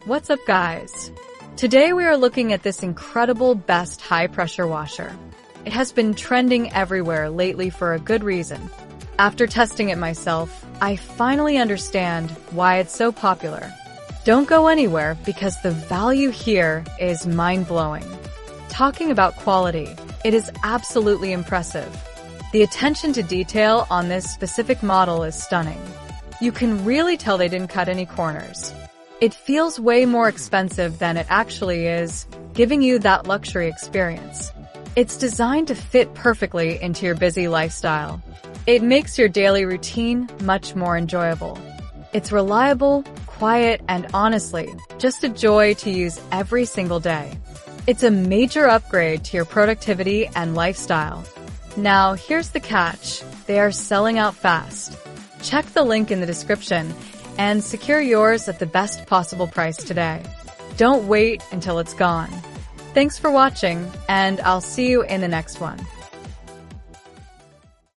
What's up, guys? Today we are looking at this incredible Best high-pressure washer. It has been trending everywhere lately for a good reason. After testing it myself, I finally understand why it's so popular. Don't go anywhere because the value here is mind-blowing. Talking about quality, it is absolutely impressive. The attention to detail on this specific model is stunning. You can really tell they didn't cut any corners. It feels way more expensive than it actually is, giving you that luxury experience. It's designed to fit perfectly into your busy lifestyle. It makes your daily routine much more enjoyable. It's reliable, quiet, and honestly, just a joy to use every single day. It's a major upgrade to your productivity and lifestyle. Now, here's the catch. They are selling out fast. Check the link in the description and secure yours at the best possible price today. Don't wait until it's gone. Thanks for watching, and I'll see you in the next one.